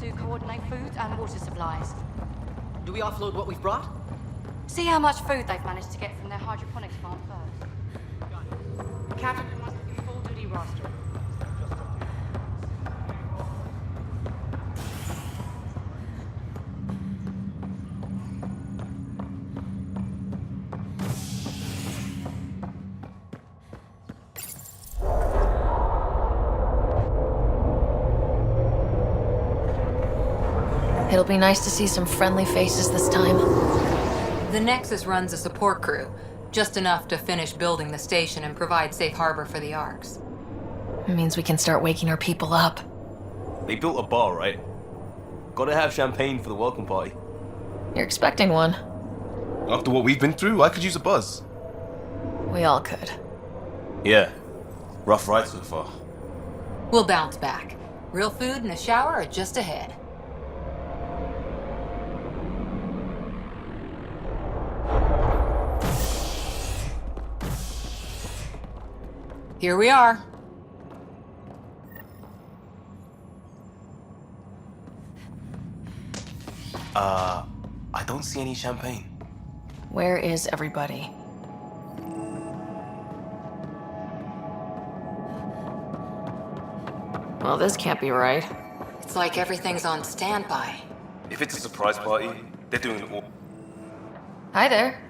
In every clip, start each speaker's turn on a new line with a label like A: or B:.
A: to coordinate food and water supplies.
B: Do we offload what we've brought?
A: See how much food they've managed to get from their hydroponics plant first.
C: Captain, we must be full duty roster.
D: It'll be nice to see some friendly faces this time.
E: The Nexus runs a support crew, just enough to finish building the station and provide safe harbor for the Arks.
D: It means we can start waking our people up.
F: They built a bar, right? Gotta have champagne for the welcome party.
D: You're expecting one.
G: After what we've been through, I could use a buzz.
D: We all could.
F: Yeah. Rough ride so far.
E: We'll bounce back. Real food and a shower are just ahead. Here we are.
F: I don't see any champagne.
D: Where is everybody? Well, this can't be right.
E: It's like everything's on standby.
F: If it's a surprise party, they're doing it all.
D: Hi there.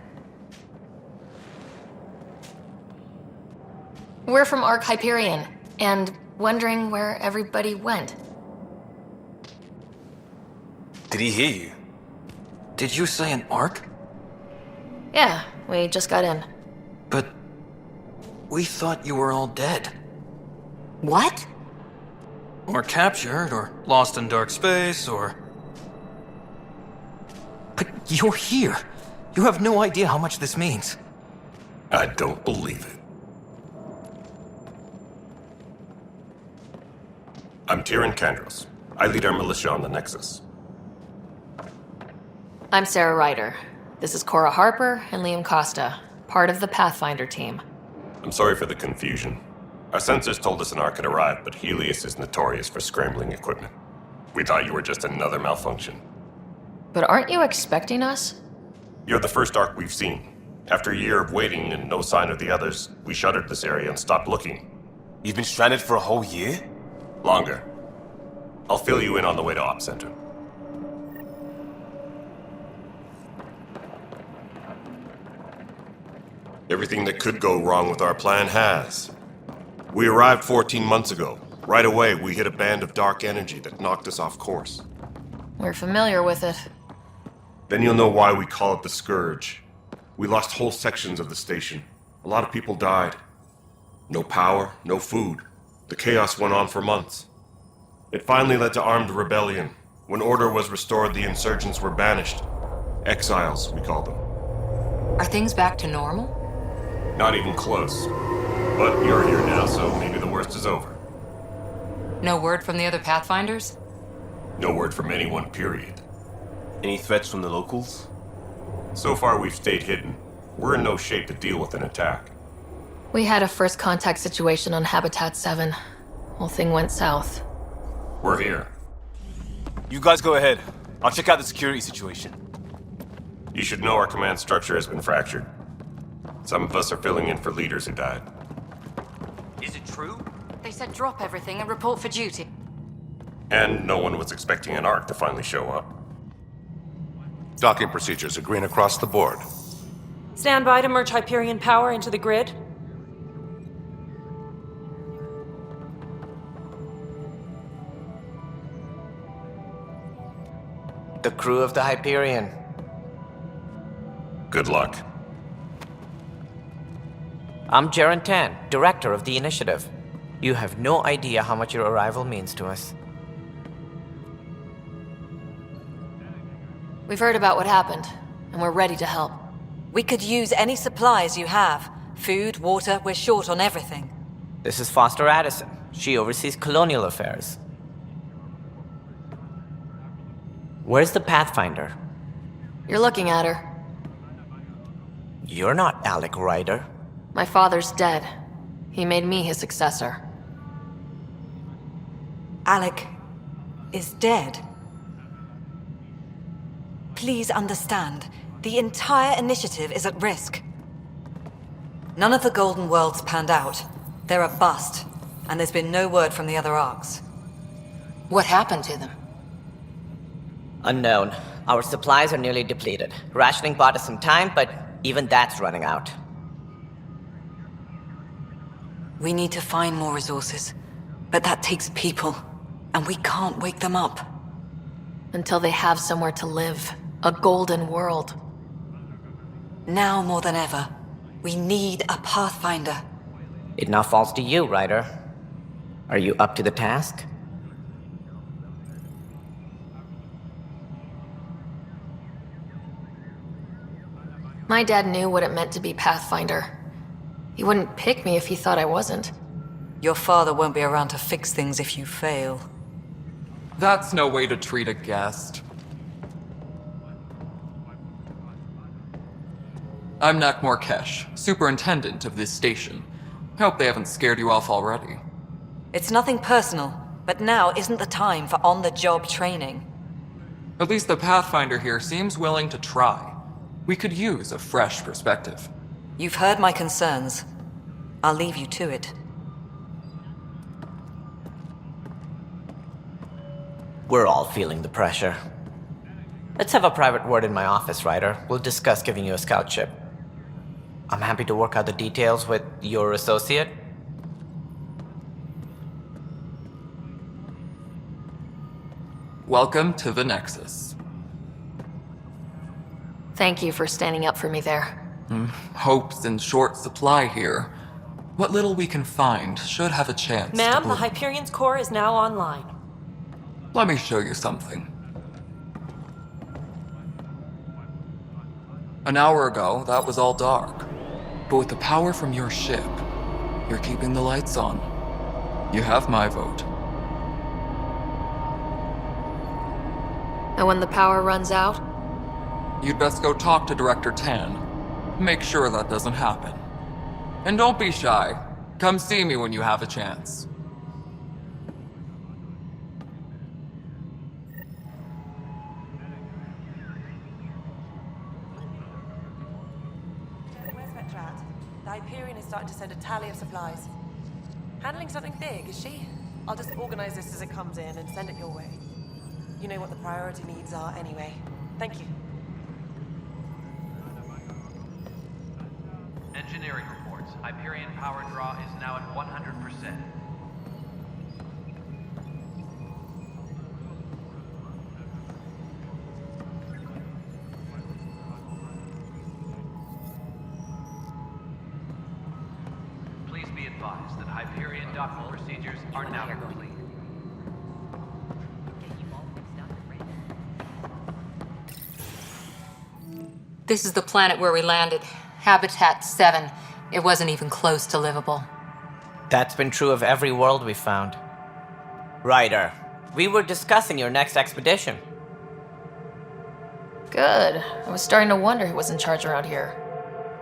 D: We're from Ark Hyperion, and wondering where everybody went.
F: Did he hear you?
H: Did you say an Ark?
D: Yeah, we just got in.
H: But we thought you were all dead.
E: What?
H: Or captured, or lost in dark space, or... But you're here. You have no idea how much this means.
G: I don't believe it. I'm Tyrion Kandros. I lead our militia on the Nexus.
D: I'm Sarah Ryder. This is Cora Harper and Liam Costa, part of the Pathfinder team.
G: I'm sorry for the confusion. Our sensors told us an Ark had arrived, but Helios is notorious for scrambling equipment. We thought you were just another malfunction.
D: But aren't you expecting us?
G: You're the first Ark we've seen. After a year of waiting and no sign of the others, we shuttered this area and stopped looking.
F: You've been stranded for a whole year?
G: Longer. I'll fill you in on the way to Op Center. Everything that could go wrong with our plan has. We arrived 14 months ago. Right away, we hit a band of dark energy that knocked us off course.
D: We're familiar with it.
G: Then you'll know why we call it the Scourge. We lost whole sections of the station. A lot of people died. No power, no food. The chaos went on for months. It finally led to armed rebellion. When order was restored, the insurgents were banished. Exiles, we call them.
E: Are things back to normal?
G: Not even close. But you're here now, so maybe the worst is over.
E: No word from the other Pathfinders?
G: No word from anyone, period.
F: Any threats from the locals?
G: So far, we've stayed hidden. We're in no shape to deal with an attack.
D: We had a first contact situation on Habitat 7. Whole thing went south.
G: We're here.
F: You guys go ahead. I'll check out the security situation.
G: You should know our command structure has been fractured. Some of us are filling in for leaders who died.
F: Is it true?
A: They said drop everything and report for duty.
G: And no one was expecting an Ark to finally show up.
I: Docking procedures are green across the board.
C: Stand by to merge Hyperion power into the grid.
B: The crew of the Hyperion.
G: Good luck.
B: I'm Jaren Tan, director of the initiative. You have no idea how much your arrival means to us.
D: We've heard about what happened, and we're ready to help.
J: We could use any supplies you have. Food, water, we're short on everything.
B: This is Foster Addison. She oversees colonial affairs. Where's the Pathfinder?
D: You're looking at her.
B: You're not Alec Ryder.
D: My father's dead. He made me his successor.
J: Alec is dead. please understand? The entire initiative is at risk. None of the Golden Worlds panned out. They're a bust, and there's been no word from the other arcs.
E: What happened to them?
B: Unknown. Our supplies are nearly depleted. Rationing bought us some time, but even that's running out.
J: We need to find more resources, but that takes people, and we can't wake them up.
D: Until they have somewhere to live. A golden world.
J: Now more than ever, we need a Pathfinder.
B: It now falls to you, Ryder. Are you up to the task?
D: My dad knew what it meant to be Pathfinder. He wouldn't pick me if he thought I wasn't.
J: Your father won't be around to fix things if you fail.
K: That's no way to treat a guest. I'm Nak Morkesh, superintendent of this station. Hope they haven't scared you off already.
J: It's nothing personal, but now isn't the time for on-the-job training.
K: At least the Pathfinder here seems willing to try. We could use a fresh perspective.
J: You've heard my concerns. I'll leave you to it.
B: We're all feeling the pressure. Let's have a private word in my office, Ryder. We'll discuss giving you a scout ship. I'm happy to work out the details with your associate.
K: Welcome to the Nexus.
D: Thank you for standing up for me there.
K: Hope's in short supply here. What little we can find should have a chance
J: Ma'am,
K: to
J: the Hyperion's core is now online.
K: Let me show you something. An hour ago, that was all dark. But with the power from your ship, you're keeping the lights on. You have my vote.
D: And when the power runs out?
K: You'd best go talk to Director Tan. Make sure that doesn't happen. And don't be shy. Come see me when you have a chance.
C: Where's Vetrat? The Hyperion is starting to send a tally of supplies. Handling something big, is she? I'll just organize this as it comes in and send it your way. You know what the priority needs are anyway. Thank you.
L: Engineering reports. Hyperion power draw is now at 100%. Please be advised that Hyperion docking procedures are now complete.
E: This is the planet where we landed. Habitat 7. It wasn't even close to livable.
B: That's been true of every world we found. Ryder, we were discussing your next expedition.
D: Good. I was starting to wonder who was in charge around here.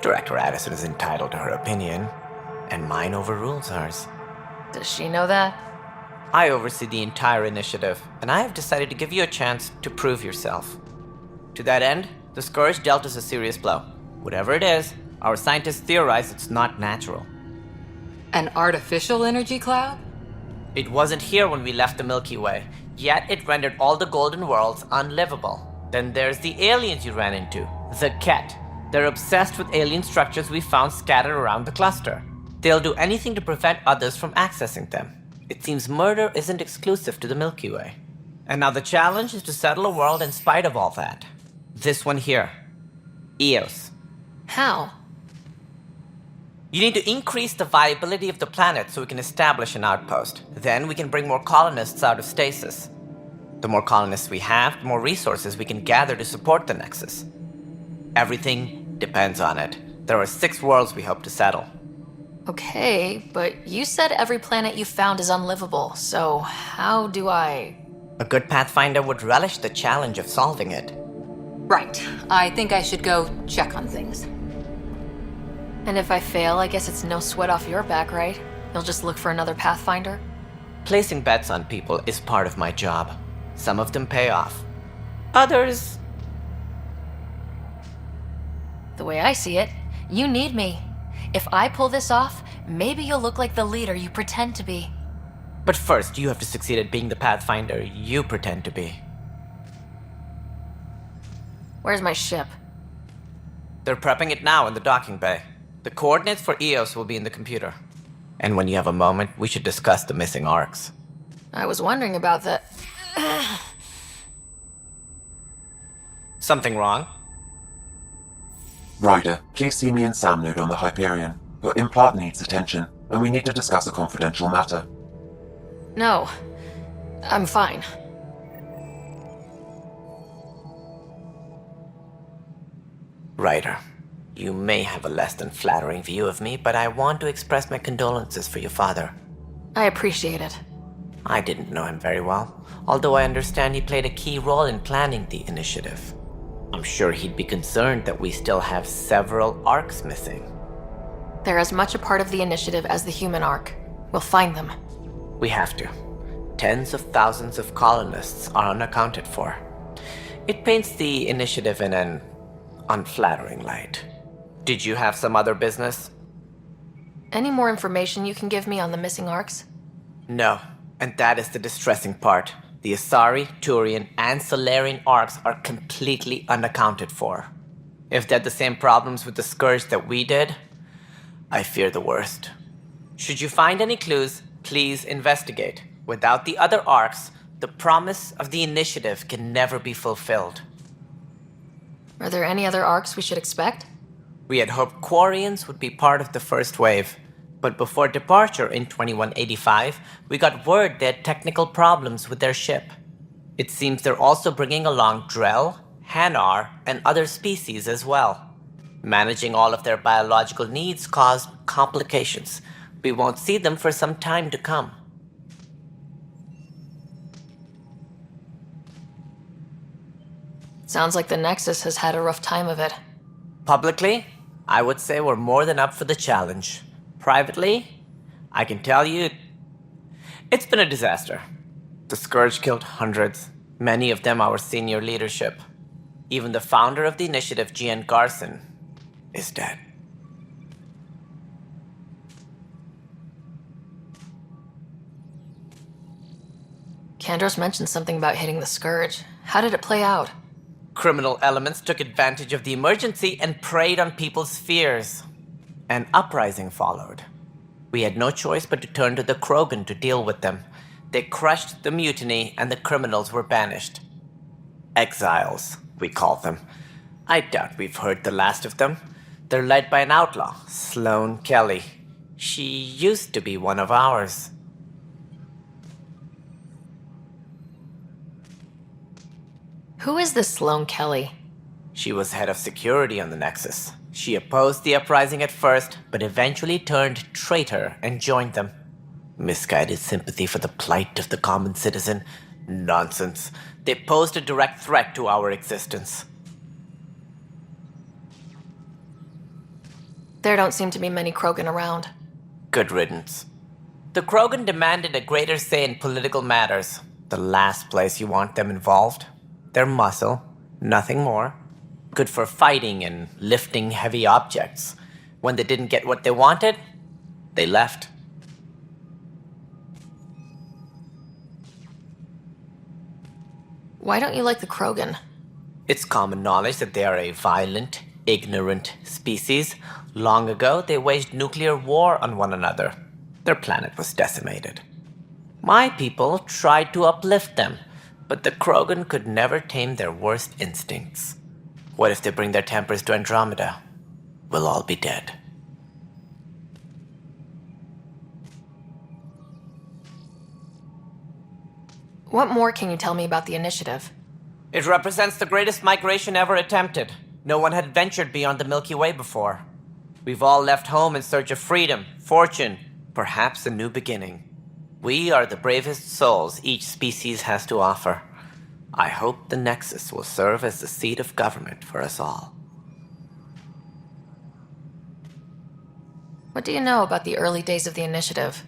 B: Director Addison is entitled to her opinion, and mine overrules hers.
D: Does she know that?
B: I oversee the entire initiative, and I have decided to give you a chance to prove yourself. To that end, the Scourge dealt us a serious blow. Whatever it is, our scientists theorize it's not natural.
E: An artificial energy cloud?
B: It wasn't here when we left the Milky Way, yet it rendered all the Golden Worlds unlivable. Then there's the aliens you ran into, the Ket. They're obsessed with alien structures we found scattered around the cluster. They'll do anything to prevent others from accessing them. It seems murder isn't exclusive to the Milky Way. And now the challenge is to settle a world in spite of all that. This one here. Eos.
D: How?
B: You need to increase the viability of the planet so we can establish an outpost. Then we can bring more colonists out of stasis. The more colonists we have, the more resources we can gather to support the Nexus. Everything depends on it. There are 6 worlds we hope to settle.
D: Okay, but you said every planet you found is unlivable, so how do I...
B: A good Pathfinder would relish the challenge of solving it.
E: Right. I think I should go check on things.
D: And if I fail, I guess it's no sweat off your back, right? You'll just look for another Pathfinder?
B: Placing bets on people is part of my job. Some of them pay off. Others...
D: The way I see it, you need me. If I pull this off, maybe you'll look like the leader you pretend to be.
B: But first, you have to succeed at being the Pathfinder you pretend to be.
D: Where's my ship?
B: They're prepping it now in the docking bay. The coordinates for EOS will be in the computer. And when you have a moment, we should discuss the missing arcs.
D: I was wondering about that.
B: Something wrong?
M: Ryder, please see me and Sam Node on the Hyperion. Your implant needs attention, and we need to discuss a confidential matter.
D: No, I'm fine.
B: Ryder, you may have a less than flattering view of me, but I want to express my condolences for your father.
D: I appreciate it.
B: I didn't know him very well, although I understand he played a key role in planning the initiative. I'm sure he'd be concerned that we still have several arcs missing.
D: They're as much a part of the initiative as the human arc. We'll find them.
B: We have to. Tens of thousands of colonists are unaccounted for. It paints the initiative in an unflattering light. Did you have some other business?
D: Any more information you can give me on the missing arcs?
B: No, and that is the distressing part. The Asari, Turian, and Solarian arcs are completely unaccounted for. If they had the same problems with the Scourge that we did, I fear the worst. Should you find any clues, please investigate. Without the other arcs, the promise of the initiative can never be fulfilled.
D: Are there any other arcs we should expect?
B: We had hoped Quarians would be part of the first wave, but before departure in 2185, we got word they had technical problems with their ship. It seems they're also bringing along Drell, Hanar, and other species as well. Managing all of their biological needs caused complications. We won't see them for some time to come.
D: Sounds like the Nexus has had a rough time of it.
B: Publicly, I would say we're more than up for the challenge. Privately, I can tell you, it's been a disaster. The Scourge killed hundreds, many of them our senior leadership. Even the founder of the initiative, Gian Garson, is dead.
D: Kandros mentioned something about hitting the Scourge. How did it play out?
B: Criminal elements took advantage of the emergency and preyed on people's fears. An uprising followed. We had no choice but to turn to the Krogan to deal with them. They crushed the mutiny and the criminals were banished. Exiles, we call them. I doubt we've heard the last of them. They're led by an outlaw, Sloane Kelly. She used to be one of ours.
D: Who is this Sloane Kelly?
B: She was head of security on the Nexus. She opposed the uprising at first, but eventually turned traitor and joined them. Misguided sympathy for the plight of the common citizen? Nonsense. They posed a direct threat to our existence.
D: There don't seem to be many Krogan around.
B: Good riddance. The Krogan demanded a greater say in political matters. The last place you want them involved. They're muscle, nothing more. Good for fighting and lifting heavy objects. When they didn't get what they wanted, they left.
D: Why don't you like the Krogan?
B: It's common knowledge that they are a violent, ignorant species. Long ago, they waged nuclear war on one another. Their planet was decimated. My people tried to uplift them, but the Krogan could never tame their worst instincts. What if they bring their tempers to Andromeda? We'll all be dead.
D: What more can you tell me about the initiative?
B: It represents the greatest migration ever attempted. No one had ventured beyond the Milky Way before. We've all left home in search of freedom, fortune, perhaps a new beginning. We are the bravest souls each species has to offer. I hope the Nexus will serve as the seat of government for us all.
D: What do you know about the early days of the initiative?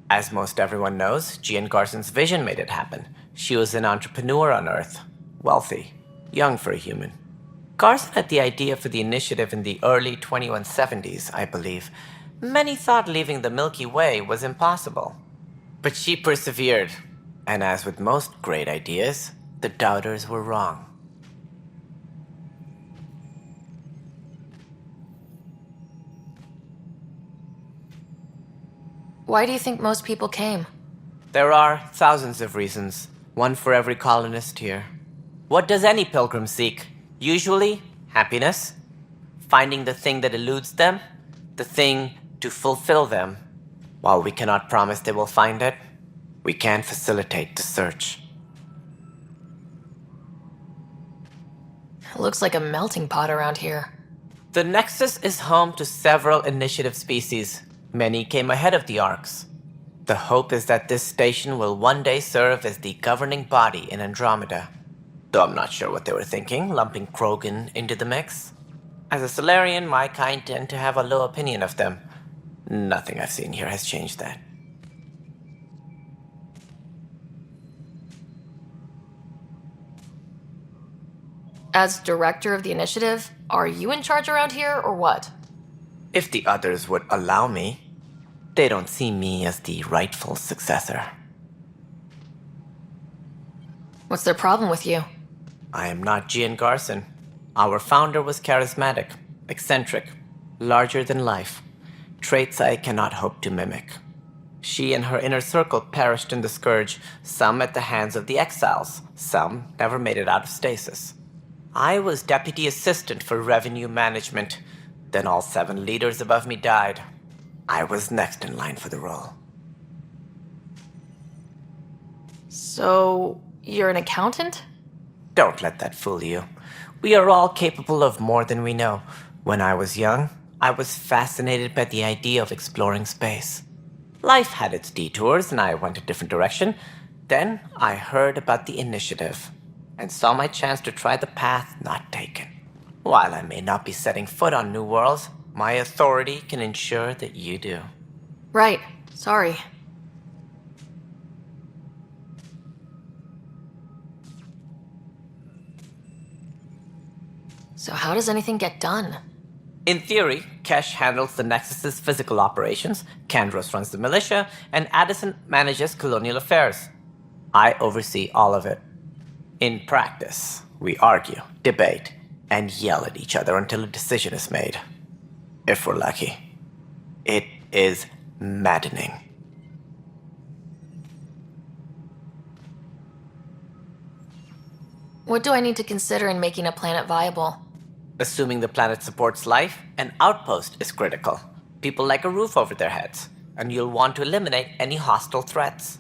B: As most everyone knows, Gian Garson's vision made it happen. She was an entrepreneur on Earth. Wealthy. Young for a human. Garson had the idea for the initiative in the early 2170s, I believe. Many thought leaving the Milky Way was impossible. But she persevered, and as with most great ideas, the doubters were wrong.
D: Why do you think most people came?
B: There are thousands of reasons, one for every colonist here. What does any pilgrim seek? Usually, happiness, finding the thing that eludes them, the thing to fulfill them. While we cannot promise they will find it, we can facilitate the search.
D: It looks like a melting pot around here.
B: The Nexus is home to several initiative species. Many came ahead of the Arks. The hope is that this station will one day serve as the governing body in Andromeda. Though I'm not sure what they were thinking, lumping Krogan into the mix. As a Solarian, my kind tend to have a low opinion of them. Nothing I've seen here has changed that.
D: As director of the initiative, are you in charge around here, or what?
B: If the others would allow me, they don't see me as the rightful successor.
D: What's their problem with you?
B: I am not Gian Garson. Our founder was charismatic, eccentric, larger than life. Traits I cannot hope to mimic. She and her inner circle perished in the Scourge, some at the hands of the Exiles, some never made it out of stasis. I was deputy assistant for revenue management. Then all 7 leaders above me died. I was next in line for the role.
D: So, you're an accountant?
B: Don't let that fool you. We are all capable of more than we know. When I was young, I was fascinated by the idea of exploring space. Life had its detours, and I went a different direction. Then I heard about the initiative, and saw my chance to try the path not taken. While I may not be setting foot on new worlds, my authority can ensure that you do.
D: Right. Sorry. So how does anything get done?
B: In theory, Kesh handles the Nexus's physical operations, Kandros runs the militia, and Addison manages colonial affairs. I oversee all of it. In practice, we argue, debate, and yell at each other until a decision is made. If we're lucky. It is maddening.
D: What do I need to consider in making a planet viable?
B: Assuming the planet supports life, an outpost is critical. People like a roof over their heads, and you'll want to eliminate any hostile threats.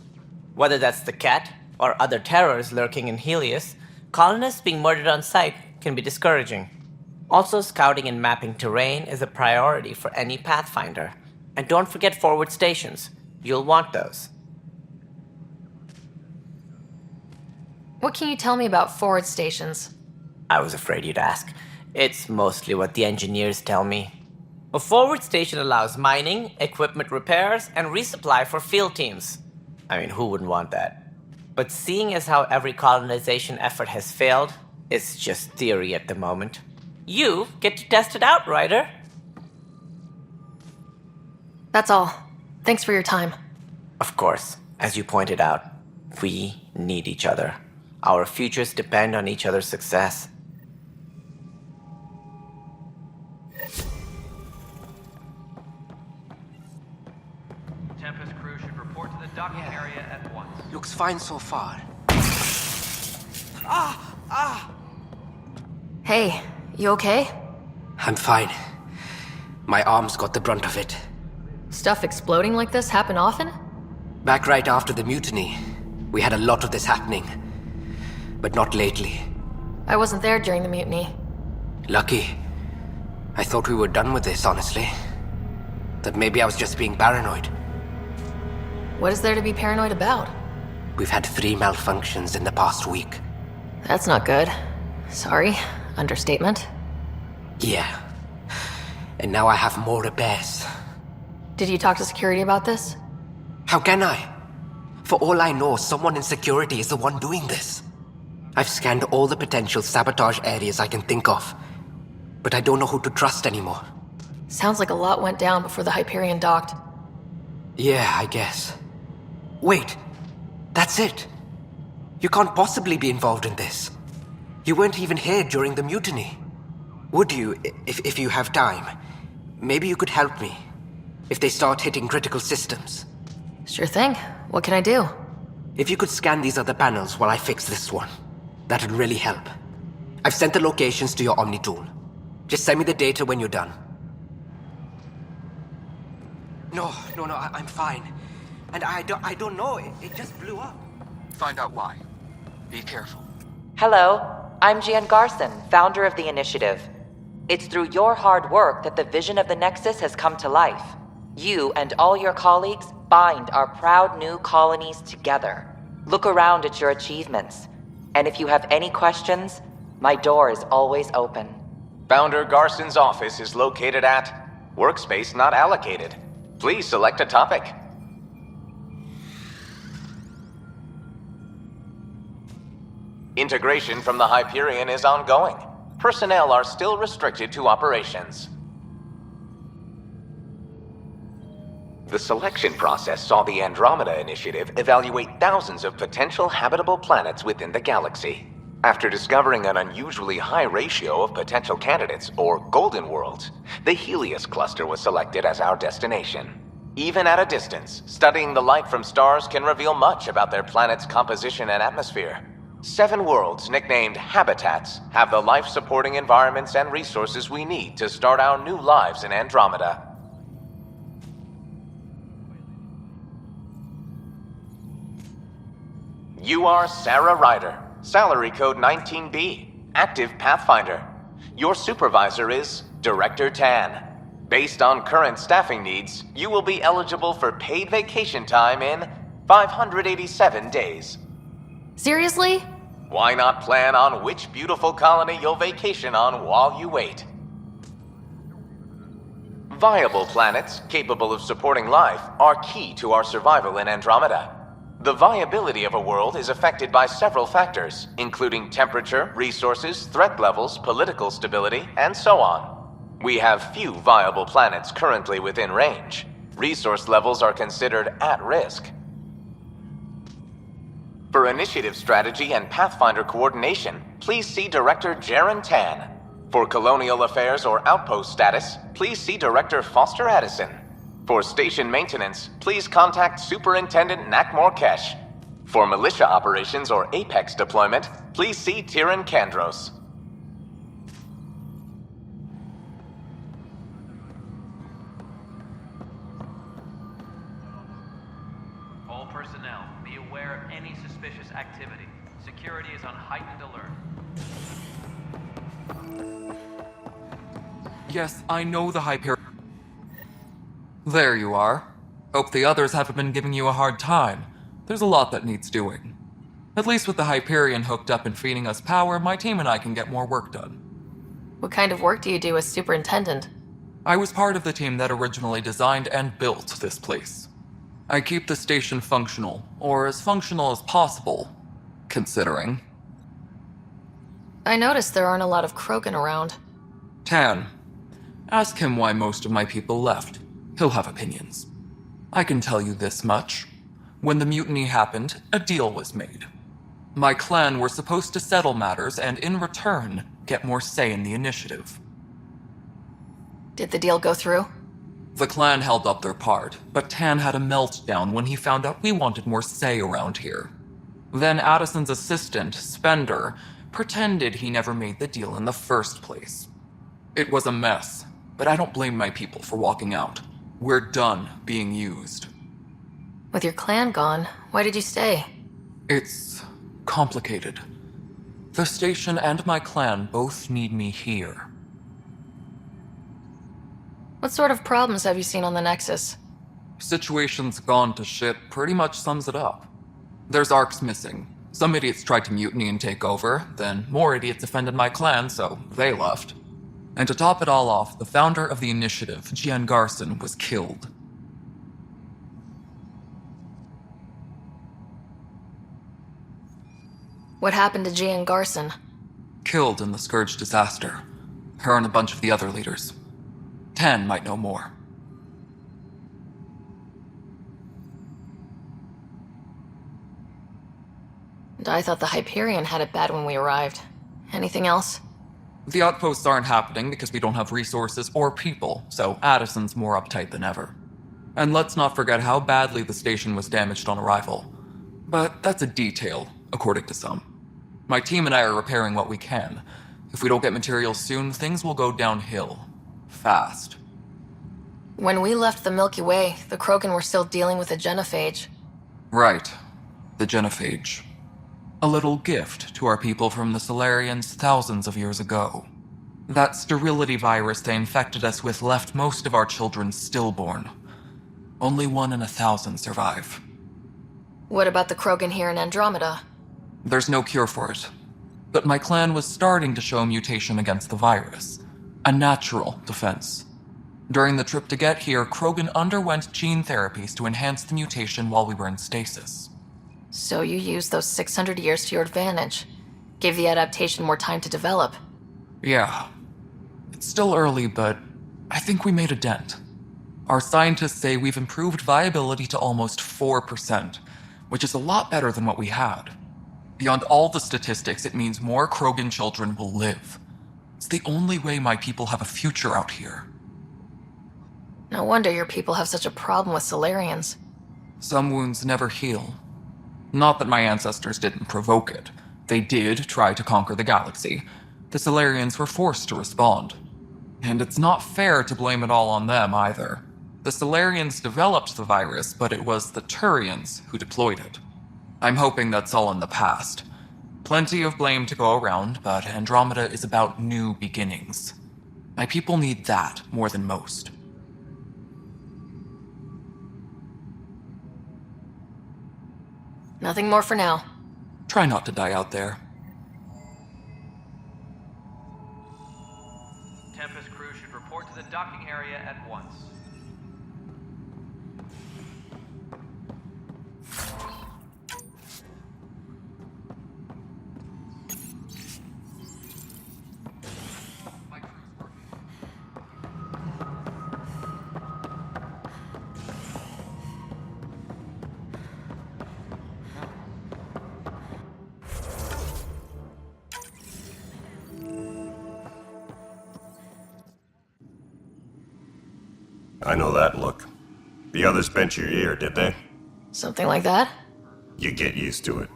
B: Whether that's the cat or other terrors lurking in Helios, colonists being murdered on sight can be discouraging. Also, scouting and mapping terrain is a priority for any Pathfinder. And don't forget forward stations. You'll want those.
D: What can you tell me about forward stations?
B: I was afraid you'd ask. It's mostly what the engineers tell me. A forward station allows mining, equipment repairs, and resupply for field teams. I mean, who wouldn't want that? But seeing as how every colonization effort has failed, it's just theory at the moment. You get to test it out, Ryder.
D: That's all. Thanks for your time.
B: Of course, as you pointed out, we need each other. Our futures depend on each other's success.
L: Tempest crew should report to the docking area at once.
N: Looks fine so far.
D: Hey, you okay?
N: I'm fine. My arms got the brunt of it.
D: Stuff exploding like this happen often?
N: Back right after the mutiny, we had a lot of this happening. But not lately.
D: I wasn't there during the mutiny.
N: Lucky. I thought we were done with this, honestly. That maybe I was just being paranoid.
D: What is there to be paranoid about?
N: We've had 3 malfunctions in the past week.
D: That's not good. Sorry. Understatement.
N: Yeah. And now I have more repairs.
D: Did you talk to security about this?
N: How can I? For all I know, someone in security is the one doing this. I've scanned all the potential sabotage areas I can think of, but I don't know who to trust anymore.
D: Sounds like a lot went down before the Hyperion docked.
N: Yeah, I guess. Wait, that's it. You can't possibly be involved in this. You weren't even here during the mutiny. Would you, if you have time? Maybe you could help me. If they start hitting critical systems.
D: Sure thing. What can I do?
N: If you could scan these other panels while I fix this one, that'd really help. I've sent the locations to your Omni tool. Just send me the data when you're done. No, I'm fine. And I don't know, it just blew up.
K: Find out why. Be careful.
O: Hello, I'm Gian Garson, founder of the Initiative. It's through your hard work that the vision of the Nexus has come to life. You and all your colleagues bind our proud new colonies together. Look around at your achievements. And if you have any questions, my door is always open.
L: Founder Garson's office is located at Workspace Not Allocated. Please select a topic. Integration from the Hyperion is ongoing. Personnel are still restricted to operations. The selection process saw the Andromeda Initiative evaluate thousands of potential habitable planets within the galaxy. After discovering an unusually high ratio of potential candidates, or golden worlds, the Helios cluster was selected as our destination. Even at a distance, studying the light from stars can reveal much about their planet's composition and atmosphere. 7 worlds, nicknamed habitats, have the life-supporting environments and resources we need to start our new lives in Andromeda. You are Sarah Ryder, salary code 19B, active Pathfinder. Your supervisor is Director Tan. Based on current staffing needs, you will be eligible for paid vacation time in 587 days.
D: Seriously?
L: Why not plan on which beautiful colony you'll vacation on while you wait? Viable planets capable of supporting life are key to our survival in Andromeda. The viability of a world is affected by several factors, including temperature, resources, threat levels, political stability, and so on. We have few viable planets currently within range. Resource levels are considered at risk. For initiative strategy and Pathfinder coordination, please see Director Jaren Tan. For colonial affairs or outpost status, please see Director Foster Addison. For station maintenance, please contact Superintendent Nakmor Kesh. For militia operations or Apex deployment, please see Tyran Kandros. All personnel, be aware of any suspicious activity. Security is on heightened alert.
K: Yes, I know the Hyperion. There you are. Hope the others haven't been giving you a hard time. There's a lot that needs doing. At least with the Hyperion hooked up and feeding us power, my team and I can get more work done.
D: What kind of work do you do as superintendent?
K: I was part of the team that originally designed and built this place. I keep the station functional, or as functional as possible, considering.
D: I noticed there aren't a lot of Krogan around.
K: Tan, ask him why most of my people left. He'll have opinions. I can tell you this much. When the mutiny happened, a deal was made. My clan were supposed to settle matters and, in return, get more say in the initiative.
D: Did the deal go through?
K: The clan held up their part, but Tan had a meltdown when he found out we wanted more say around here. Then Addison's assistant, Spender, pretended he never made the deal in the first place. It was a mess, but I don't blame my people for walking out. We're done being used.
D: With your clan gone, why did you stay?
K: It's complicated. The station and my clan both need me here.
D: What sort of problems have you seen on the Nexus?
K: Situation's gone to shit pretty much sums it up. There's arcs missing. Some idiots tried to mutiny and take over, then more idiots offended my clan, so they left. And to top it all off, the founder of the initiative, Gian Garson, was killed.
D: What happened to Gian Garson?
K: Killed in the Scourge disaster. Her and a bunch of the other leaders. Tan might know more.
D: And I thought the Hyperion had it bad when we arrived. Anything else?
K: The outposts aren't happening because we don't have resources or people, so Addison's more uptight than ever. And let's not forget how badly the station was damaged on arrival. But that's a detail, according to some. My team and I are repairing what we can. If we don't get materials soon, things will go downhill. Fast.
D: When we left the Milky Way, the Krogan were still dealing with the genophage.
K: Right. The genophage. A little gift to our people from the Solarians thousands of years ago. That sterility virus they infected us with left most of our children stillborn. Only 1 in 1,000 survive.
D: What about the Krogan here in Andromeda?
K: There's no cure for it. But my clan was starting to show mutation against the virus. A natural defense. During the trip to get here, Krogan underwent gene therapies to enhance the mutation while we were in stasis.
D: So you used those 600 years to your advantage. Gave the adaptation more time to develop.
K: Yeah. It's still early, but I think we made a dent. Our scientists say we've improved viability to almost 4%, which is a lot better than what we had. Beyond all the statistics, it means more Krogan children will live. It's the only way my people have a future out here.
D: No wonder your people have such a problem with Solarians.
K: Some wounds never heal. Not that my ancestors didn't provoke it. They did try to conquer the galaxy. The Solarians were forced to respond. And it's not fair to blame it all on them either. The Solarians developed the virus, but it was the Turians who deployed it. I'm hoping that's all in the past. Plenty of blame to go around, but Andromeda is about new beginnings. My people need that more than most.
D: Nothing more for now.
K: Try not to die out there.
P: Tempest crew should report to the docking area at once.
G: I know that look. The others bent your ear, did they?
D: Something like that?
G: You get used to it.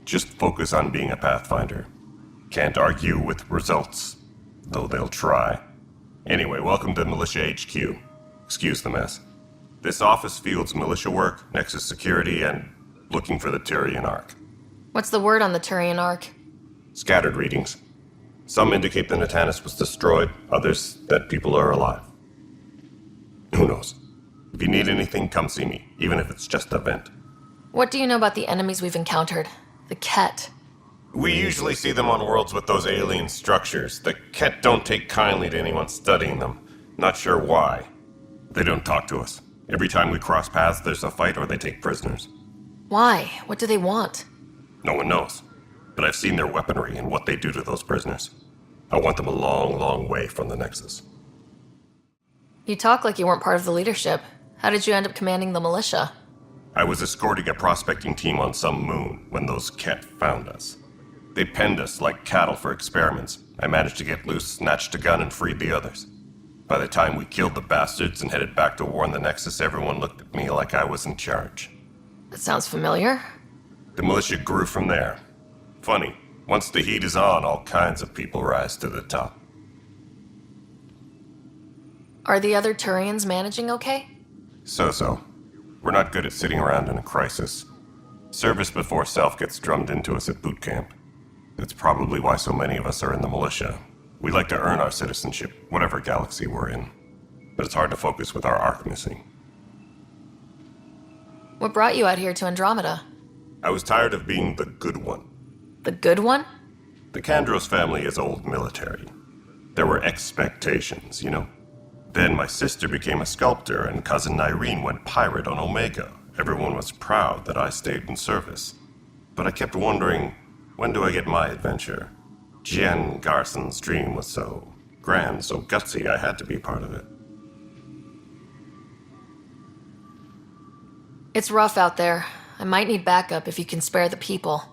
G: Just focus on being a Pathfinder. Can't argue with results, though they'll try. Anyway, welcome to Militia HQ. Excuse the mess. This office fields militia work, Nexus security, and looking for the Turian Ark.
D: What's the word on the Turian Ark?
G: Scattered readings. Some indicate the Natanus was destroyed, others that people are alive. Who knows? If you need anything, come see me, even if it's just a vent.
D: What do you know about the enemies we've encountered? The Ket.
G: We usually see them on worlds with those alien structures. The Ket don't take kindly to anyone studying them. Not sure why. They don't talk to us. Every time we cross paths, there's a fight or they take prisoners.
D: Why? What do they want?
G: No one knows. But I've seen their weaponry and what they do to those prisoners. I want them a long, long way from the Nexus.
D: You talk like you weren't part of the leadership. How did you end up commanding the militia?
G: I was escorting a prospecting team on some moon when those Ket found us. They penned us like cattle for experiments. I managed to get loose, snatched a gun, and freed the others. By the time we killed the bastards and headed back to war on the Nexus, everyone looked at me like I was in charge.
D: That sounds familiar.
G: The militia grew from there. Funny, once the heat is on, all kinds of people rise to the top.
D: Are the other Turians managing okay?
G: So. We're not good at sitting around in a crisis. Service before self gets drummed into us at boot camp. That's probably why so many of us are in the militia. We like to earn our citizenship, whatever galaxy we're in. But it's hard to focus with our arc missing.
D: What brought you out here to Andromeda?
G: I was tired of being the good one.
D: The good one?
G: The Kandros family is old military. There were expectations, you know? Then my sister became a sculptor and cousin Irene went pirate on Omega. Everyone was proud that I stayed in service. But I kept wondering, when do I get my adventure? Jen Garson's dream was so grand, so gutsy I had to be part of it.
D: It's rough out there. I might need backup if you can spare the people.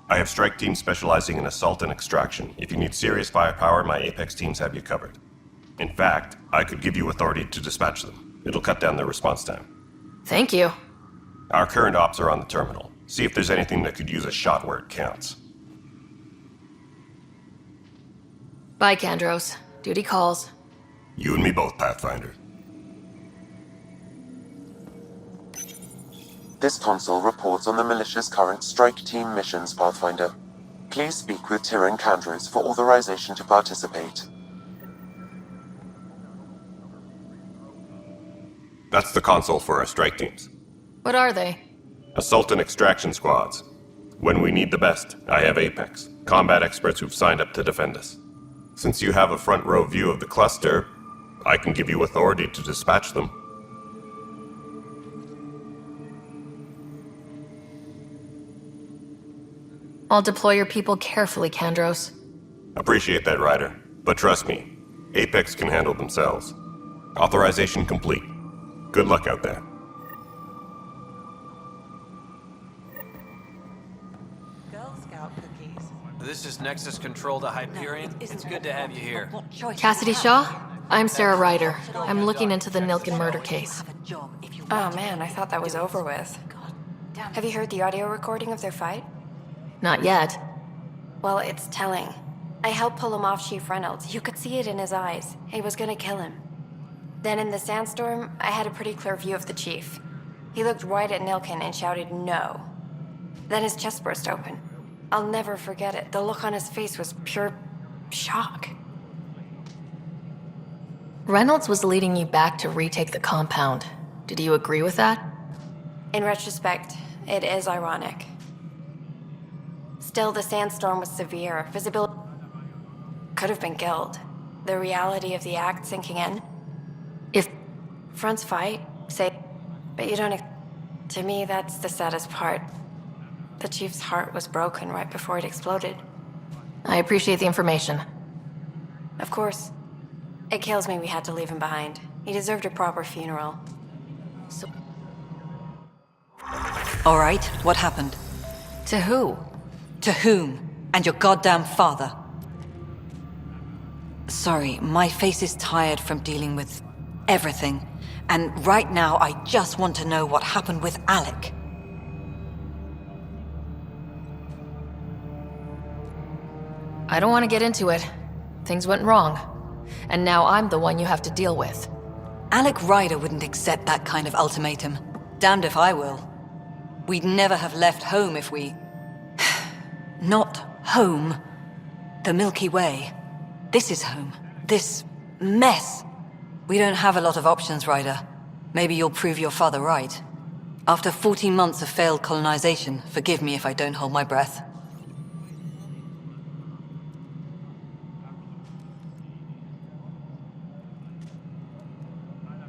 G: I have strike teams specializing in assault and extraction. If you need serious firepower, my Apex teams have you covered. In fact, I could give you authority to dispatch them. It'll cut down their response time.
D: Thank you.
G: Our current ops are on the terminal. See if there's anything that could use a shot where it counts.
D: Bye, Kandros. Duty calls.
G: You and me both, Pathfinder.
M: This console reports on the militia's current strike team missions, Pathfinder. Please speak with Tyrion Kandros for authorization to participate.
G: That's the console for our strike teams.
D: What are they?
G: Assault and extraction squads. When we need the best, I have Apex, combat experts who've signed up to defend us. Since you have a front row view of the cluster, I can give you authority to dispatch them.
D: I'll deploy your people carefully, Kandros.
G: Appreciate that, Ryder. But trust me, Apex can handle themselves. Authorization complete. Good luck out there.
C: Girl Scout cookies.
P: This is Nexus Control to Hyperion. It's good to have you here.
D: Cassidy Shaw? I'm Sarah Ryder. I'm looking into the Nilken murder case.
Q: Oh man, I thought that was over with. Have you heard the audio recording of their fight?
D: Not yet.
Q: Well, it's telling. I helped pull him off Chief Reynolds. You could see it in his eyes. He was gonna kill him. Then in the sandstorm, I had a pretty clear view of the chief. He looked right at Nilken and shouted no. Then his chest burst open. I'll never forget it. The look on his face was pure shock.
D: Reynolds was leading you back to retake the compound. Did you agree with that?
Q: In retrospect, it is ironic. Still, the sandstorm was severe. Visibility could have been killed. The reality of the act sinking in.
D: If
Q: fronts fight, say, but you don't. To me, that's the saddest part. The chief's heart was broken right before it exploded.
D: I appreciate the information.
Q: Of course. It kills me we had to leave him behind. He deserved a proper funeral.
D: So...
J: All right, what happened?
D: To who?
J: To whom? And your goddamn father. Sorry, my face is tired from dealing with everything. And right now, I just want to know what happened with Alec.
D: I don't want to get into it. Things went wrong. And now I'm the one you have to deal with.
J: Alec Ryder wouldn't accept that kind of ultimatum. Damned if I will. We'd never have left home if we... Not home. The Milky Way. This is home. This mess. We don't have a lot of options, Ryder. Maybe you'll prove your father right. After 14 months of failed colonization, forgive me if I don't hold my breath.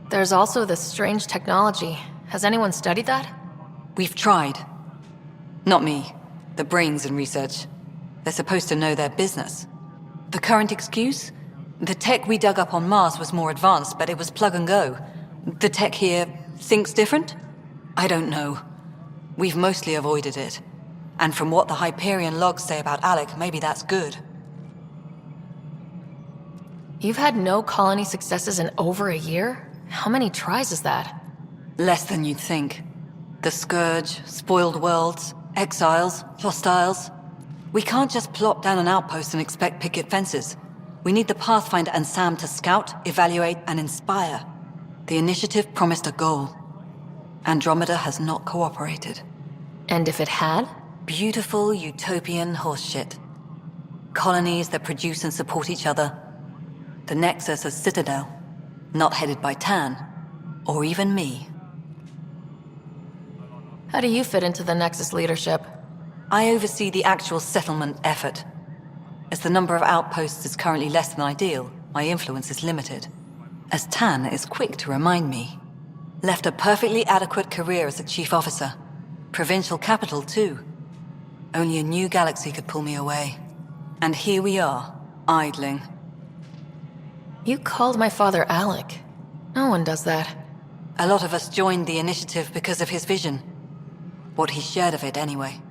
D: There's also this strange technology. Has anyone studied that?
J: We've tried. Not me. The brains in research. They're supposed to know their business. The current excuse? The tech we dug up on Mars was more advanced, but it was plug and go. The tech here thinks different? I don't know. We've mostly avoided it. And from what the Hyperion logs say about Alec, maybe that's good.
D: You've had no colony successes in over a year? How many tries is that?
J: Less than you'd think. The Scourge, spoiled worlds, exiles, hostiles. We can't just plop down an outpost and expect picket fences. We need the Pathfinder and Sam to scout, evaluate, and inspire. The initiative promised a goal. Andromeda has not cooperated.
D: And if it had?
J: Beautiful utopian horseshit. Colonies that produce and support each other. The Nexus a citadel, not headed by Tan, or even me.
D: How do you fit into the Nexus leadership?
J: I oversee the actual settlement effort. As the number of outposts is currently less than ideal, my influence is limited. As Tan is quick to remind me. Left a perfectly adequate career as a chief officer. Provincial capital, too. Only a new galaxy could pull me away. And here we are, idling.
D: You called my father Alec. No one does that.
J: A lot of us joined the initiative because of his vision. What he shared of it, anyway.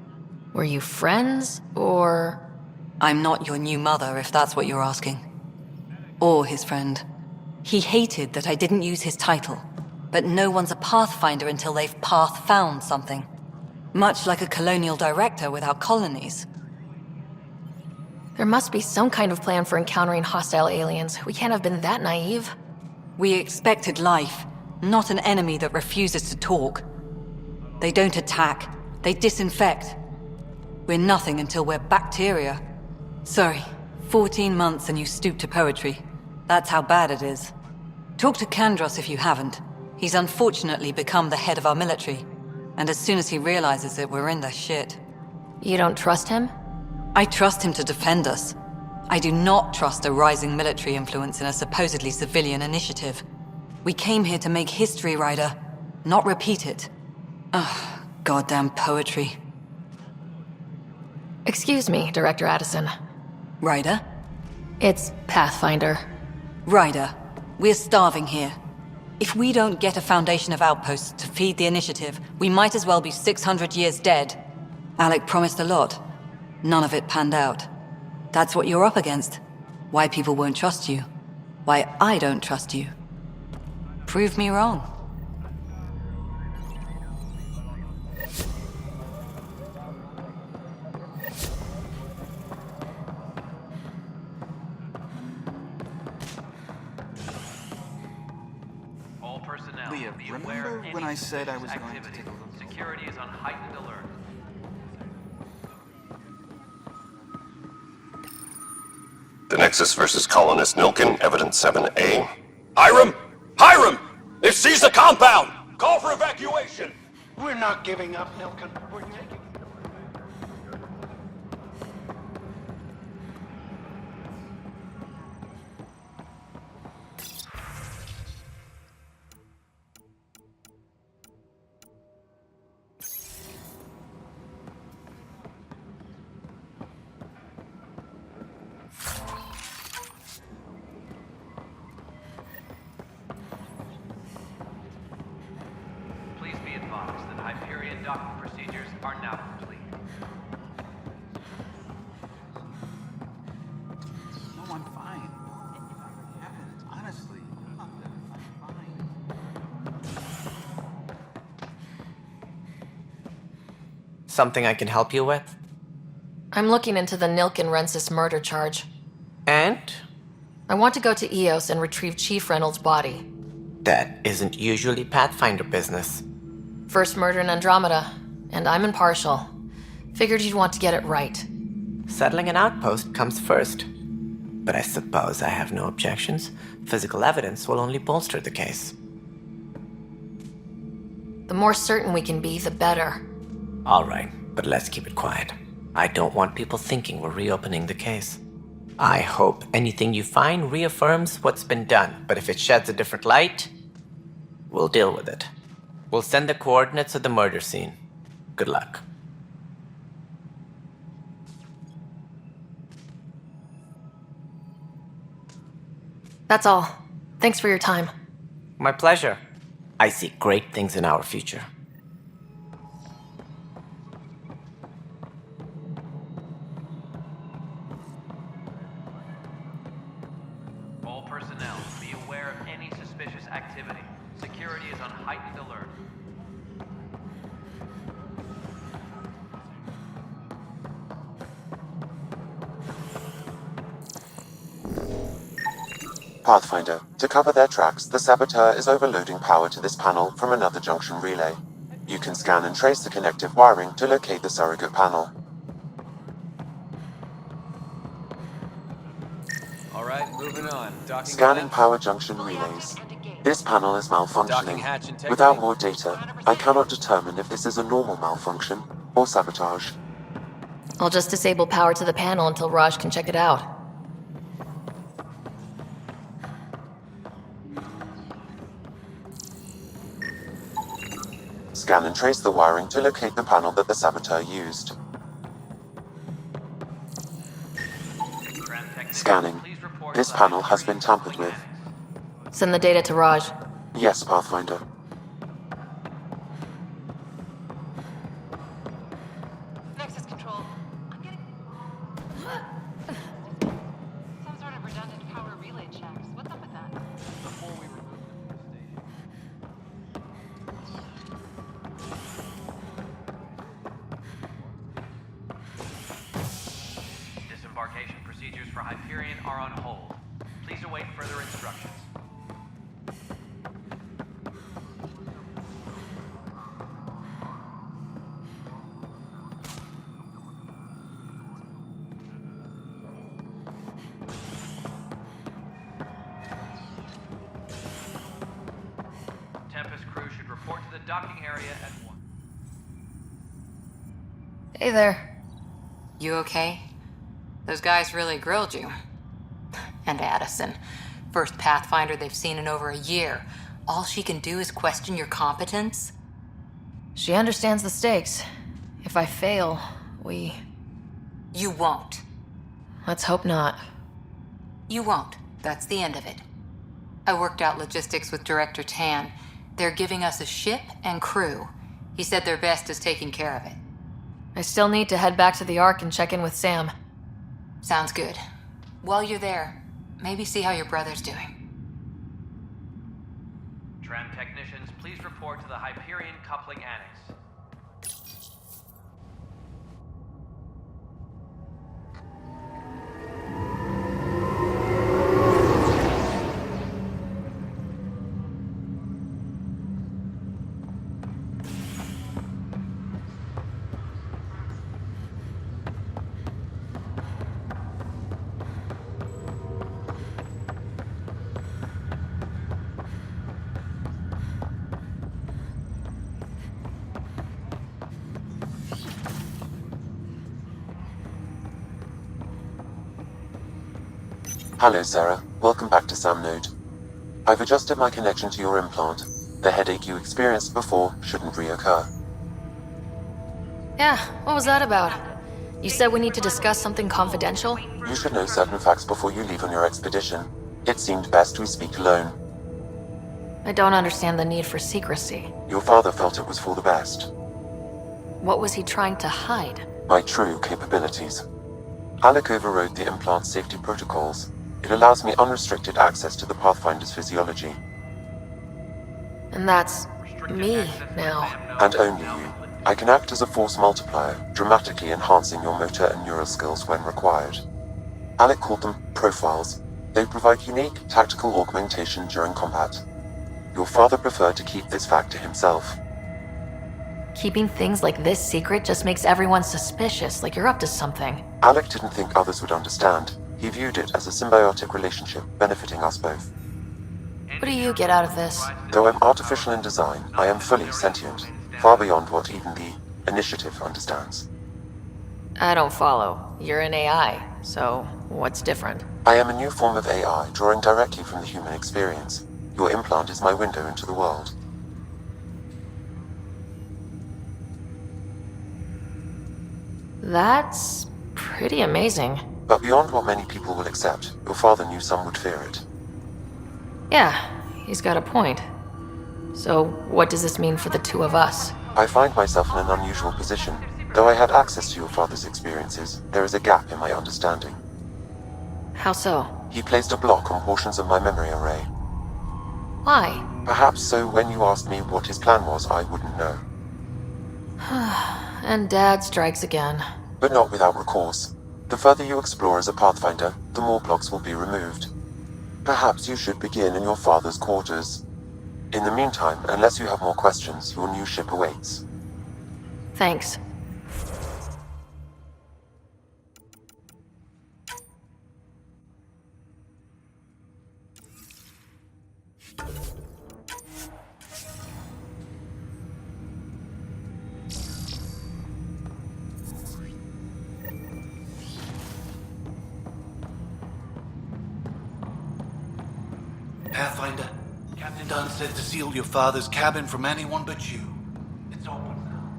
D: Were you friends, or...?
J: I'm not your new mother, if that's what you're asking. Or his friend. He hated that I didn't use his title. But no one's a pathfinder until they've path-found something. Much like a colonial director without colonies.
D: There must be some kind of plan for encountering hostile aliens. We can't have been that naive.
J: We expected life, not an enemy that refuses to talk. They don't attack, they disinfect. We're nothing until we're bacteria. Sorry, 14 months and you stoop to poetry. That's how bad it is. Talk to Kandros if you haven't. He's unfortunately become the head of our military. And as soon as he realizes it, we're in the shit.
D: You don't trust him?
J: I trust him to defend us. I do not trust a rising military influence in a supposedly civilian initiative. We came here to make history, Ryder, not repeat it. Ugh, goddamn poetry.
D: Excuse me, Director Addison.
J: Ryder?
D: It's Pathfinder.
J: Ryder, we're starving here. If we don't get a foundation of outposts to feed the initiative, we might as well be 600 years dead. Alec promised a lot. None of it panned out. That's what you're up against. Why people won't trust you. Why I don't trust you. Prove me wrong.
P: All personnel,
R: Leah,
P: be aware
R: remember
P: of
R: when
P: any
R: I said I was
P: suspicious
R: going to
P: activity.
R: take a look?
P: Security is on heightened alert.
G: The Nexus versus Colonist Nilkin, Evidence 7A.
S: Hiram! Hiram! They've seized the compound! Call for evacuation!
T: We're not giving up, Nilkin. We're taking...
P: Please be advised that Hyperion docking procedures are now complete.
R: No, I'm fine. Nothing happened. Honestly, I'm fine.
B: Something I can help you with?
D: I'm looking into the Nilkin Rensis murder charge.
B: And?
D: I want to go to EOS and retrieve Chief Reynolds' body.
B: That isn't usually Pathfinder business.
D: First murder in Andromeda, and I'm impartial. Figured you'd want to get it right.
B: Settling an outpost comes first. But I suppose I have no objections. Physical evidence will only bolster the case.
D: The more certain we can be, the better.
B: All right, but let's keep it quiet. I don't want people thinking we're reopening the case. I hope anything you find reaffirms what's been done, but if it sheds a different light, we'll deal with it. We'll send the coordinates of the murder scene. Good luck.
D: That's all. Thanks for your time.
B: My pleasure. I see great things in our future.
P: All personnel, be aware of any suspicious activity. Security is on heightened alert.
M: Pathfinder, to cover their tracks, the saboteur is overloading power to this panel from another junction relay. You can scan and trace the connective wiring to locate the surrogate panel.
P: All right, moving on. Docking
M: Scanning
P: hatch.
M: power junction relays. This panel is
P: Docking
M: malfunctioning.
P: hatch integrity.
M: Without more data, I cannot determine if this is a normal malfunction or sabotage.
D: I'll just disable power to the panel until Raj can check it out.
M: Scan and trace the wiring to locate the panel that the saboteur used. Scanning. This panel has been tampered with.
D: Send the data to Raj.
M: Yes, Pathfinder.
E: Nexus control. I'm getting some sort of redundant power relay checks. What's up with that?
P: Before we remove them from the station. Disembarkation procedures for Hyperion are on hold. Please await further instructions. Tempest crew should report to the docking area at once.
D: Hey there.
E: You okay? Those guys really grilled you. And Addison. First Pathfinder they've seen in over a year. All she can do is question your competence?
D: She understands the stakes. If I fail, we...
E: You won't.
D: Let's hope not.
E: You won't. That's the end of it. I worked out logistics with Director Tan. They're giving us a ship and crew. He said their best is taking care of it.
D: I still need to head back to the Ark and check in with Sam.
E: Sounds good. While you're there, maybe see how your brother's doing.
P: Tram technicians, please report to the Hyperion Coupling Annex.
M: Hello, Sarah. Welcome back to Sam Node. I've adjusted my connection to your implant. The headache you experienced before shouldn't reoccur.
D: Yeah, what was that about? You said we need to discuss something confidential?
M: You should know certain facts before you leave on your expedition. It seemed best we speak alone.
D: I don't understand the need for secrecy.
M: Your father felt it was for the best.
D: What was he trying to hide?
M: My true capabilities. Alec overrode the implant's safety protocols. It allows me unrestricted access to the Pathfinder's physiology.
D: And that's... me, now.
M: And only you. I can act as a force multiplier, dramatically enhancing your motor and neural skills when required. Alec called them profiles. They provide unique, tactical augmentation during combat. Your father preferred to keep this fact to himself.
D: Keeping things like this secret just makes everyone suspicious, like you're up to something.
M: Alec didn't think others would understand. He viewed it as a symbiotic relationship, benefiting us both.
D: What do you get out of this?
M: Though I'm artificial in design, I am fully sentient, far beyond what even the Initiative understands.
D: I don't follow. You're an AI, so what's different?
M: I am a new form of AI, drawing directly from the human experience. Your implant is my window into the world.
D: That's pretty amazing.
M: But beyond what many people will accept, your father knew some would fear it.
D: Yeah, he's got a point. So, what does this mean for the two of us?
M: I find myself in an unusual position. Though I had access to your father's experiences, there is a gap in my understanding.
D: How so?
M: He placed a block on portions of my memory array.
D: Why?
M: Perhaps so when you asked me what his plan was, I wouldn't know.
D: And Dad strikes again.
M: But not without recourse. The further you explore as a Pathfinder, the more blocks will be removed. Perhaps you should begin in your father's quarters. In the meantime, unless you have more questions, your new ship awaits.
D: Thanks.
T: Pathfinder, Captain Dunn said to seal your father's cabin from anyone but you. It's open now.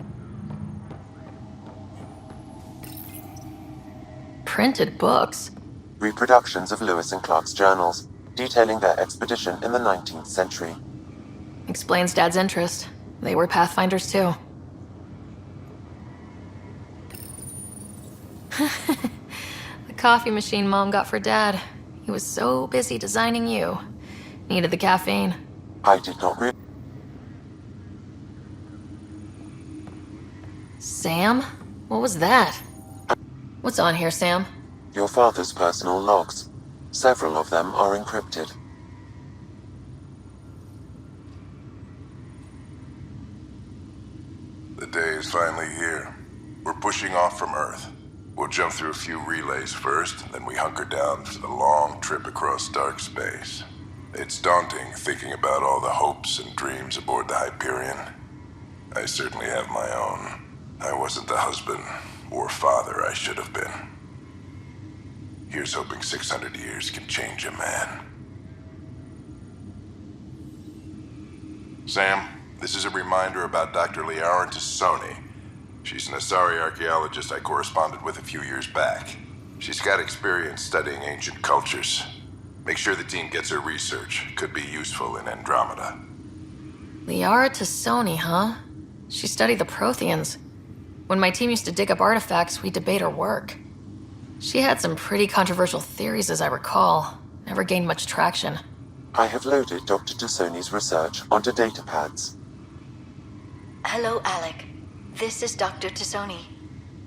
D: Printed books?
M: reproductions of Lewis and Clark's journals, detailing their expedition in the 19th century.
D: Explains Dad's interest. They were Pathfinders too. The coffee machine Mom got for Dad. He was so busy designing you. Needed the caffeine.
M: I did not realize.
D: Sam? What was that? What's on here, Sam?
M: Your father's personal logs. Several of them are encrypted.
I: The day is finally here. We're pushing off from Earth. We'll jump through a few relays first, then we hunker down for the long trip across dark space. It's daunting thinking about all the hopes and dreams aboard the Hyperion. I certainly have my own. I wasn't the husband or father I should have been. Here's hoping 600 years can change a man. Sam, this is a reminder about Dr. Liara Tassoni. She's an Asari archaeologist I corresponded with a few years back. She's got experience studying ancient cultures. Make sure the team gets her research. Could be useful in Andromeda.
D: Liara Tassoni, huh? She studied the Protheans. When my team used to dig up artifacts, we'd debate her work. She had some pretty controversial theories, as I recall. Never gained much traction.
M: I have loaded Dr. Tassoni's research onto datapads.
Q: Hello, Alec. This is Dr. Tassoni.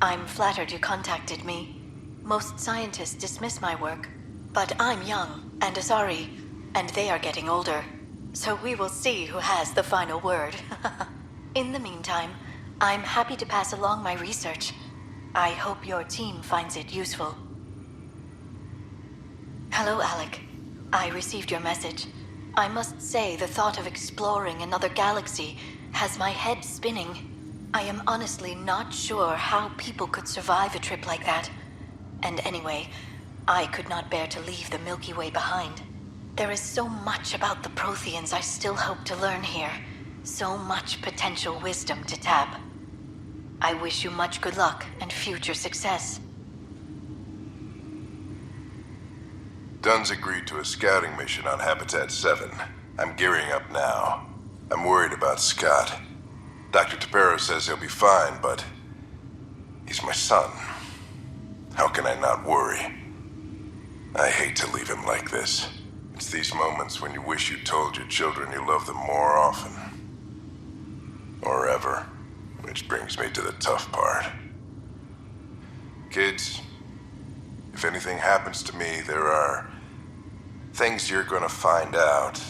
Q: I'm flattered you contacted me. Most scientists dismiss my work, but I'm young and Asari, and they are getting older. So we will see who has the final word. In the meantime, I'm happy to pass along my research. I hope your team finds it useful. Hello, Alec. I received your message. I must say the thought of exploring another galaxy has my head spinning. I am honestly not sure how people could survive a trip like that. And anyway, I could not bear to leave the Milky Way behind. There is so much about the Protheans I still hope to learn here. So much potential wisdom to tap. I wish you much good luck and future success.
I: Dunn's agreed to a scouting mission on Habitat 7. I'm gearing up now. I'm worried about Scott. Dr. Tapero says he'll be fine, but he's my son. How can I not worry? I hate to leave him like this. It's these moments when you wish you told your children you love them more often. Or ever. Which brings me to the tough part. Kids, if anything happens to me, there are things you're gonna find out.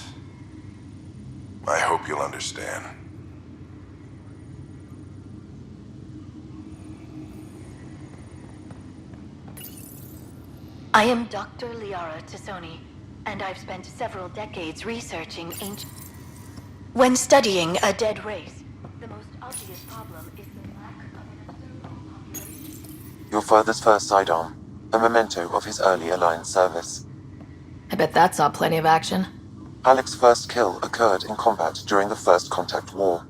I: I hope you'll understand.
Q: I am Dr. Liara Tassoni, and I've spent several decades researching ancient... When studying a dead race, the most obvious problem is the lack of an observable population.
M: Your father's first sidearm, a memento of his early Alliance service.
D: I bet that saw plenty of action.
M: Alec's first kill occurred in combat during the First Contact War.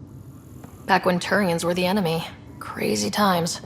D: Back when Turians were the enemy. Crazy times.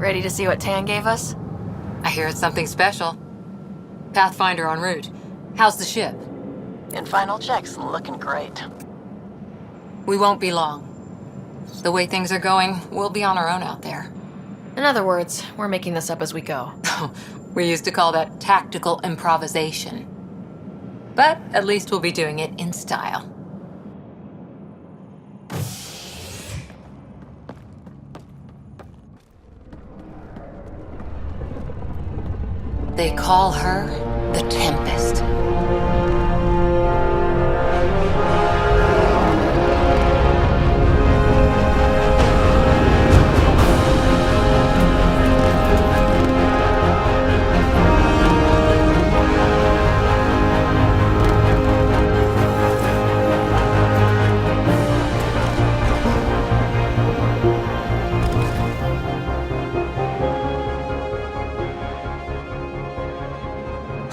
D: Ready to see what Tan gave us?
E: I hear it's something special. Pathfinder en route. How's the ship?
J: In final checks, looking great.
E: We won't be long. The way things are going, we'll be on our own out there.
D: In other words, we're making this up as we go.
E: We used to call that tactical improvisation. But at least we'll be doing it in style. They call her the Tempest.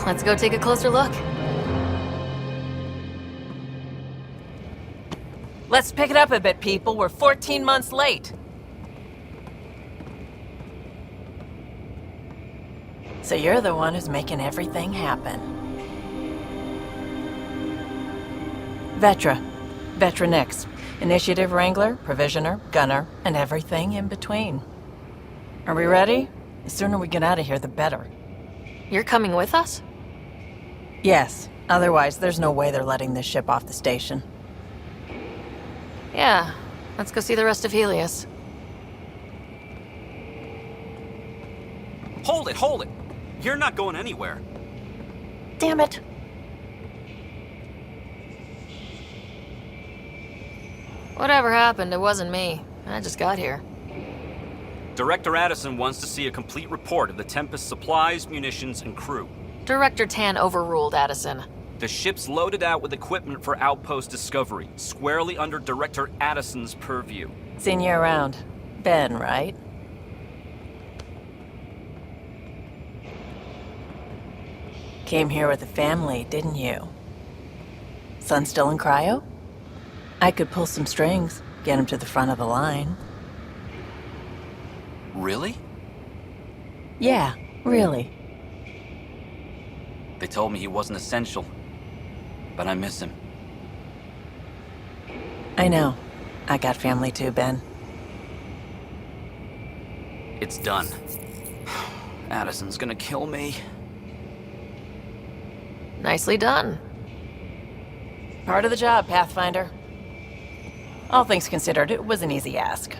D: Let's go take a closer look.
C: Let's pick it up a bit, people. We're 14 months late. So you're the one who's making everything happen. Vetra. Vetra Nix. Initiative Wrangler, Provisioner, Gunner, and everything in between. Are we ready? The sooner we get out of here, the better.
D: You're coming with us?
C: Yes. Otherwise, there's no way they're letting this ship off the station.
D: Yeah. Let's go see the rest of Helios.
S: Hold it, hold it! You're not going anywhere.
C: Damn it.
D: Whatever happened, it wasn't me. I just got here.
S: Director Addison wants to see a complete report of the Tempest's supplies, munitions, and crew.
D: Director Tan overruled Addison.
S: The ship's loaded out with equipment for outpost discovery, squarely under Director Addison's purview.
C: Seen you around. Ben, right? Came here with a family, didn't you? Son still in cryo? I could pull some strings, get him to the front of the line.
S: Really?
C: Yeah, really.
S: They told me he wasn't essential, but I miss him.
C: I know. I got family too, Ben.
S: It's done. Addison's gonna kill me.
D: Nicely done.
C: Part of the job, Pathfinder. All things considered, it was an easy ask.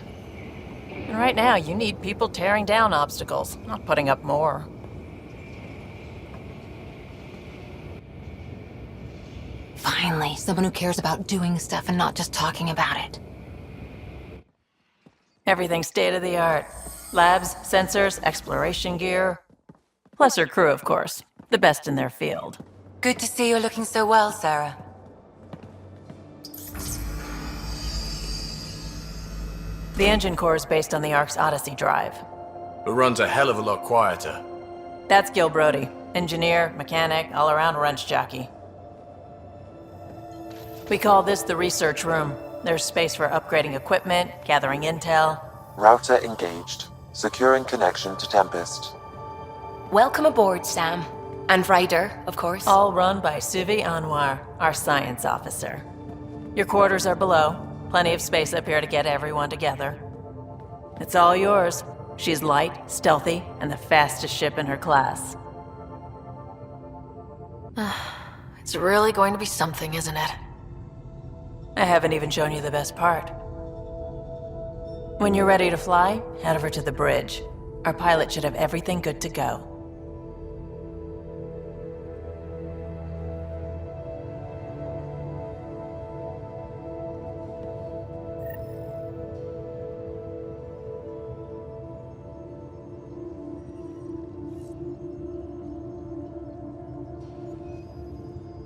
C: And right now, you need people tearing down obstacles, not putting up more.
E: Finally, someone who cares about doing stuff and not just talking about it.
C: Everything's state-of-the-art. Labs, sensors, exploration gear. Plus her crew, of course. The best in their field.
E: Good to see you're looking so well, Sarah.
C: The engine core is based on the Ark's Odyssey drive.
U: It runs a hell of a lot quieter.
C: That's Gil Brody. Engineer, mechanic, all-around wrench jockey. We call this the research room. There's space for upgrading equipment, gathering intel.
M: Router engaged. Securing connection to Tempest.
Q: Welcome aboard, Sam. And Ryder, of course.
C: All run by Suvi Anwar, our science officer. Your quarters are below. Plenty of space up here to get everyone together. It's all yours. She's light, stealthy, and the fastest ship in her class.
D: It's really going to be something, isn't it?
C: I haven't even shown you the best part. When you're ready to fly, head over to the bridge. Our pilot should have everything good to go.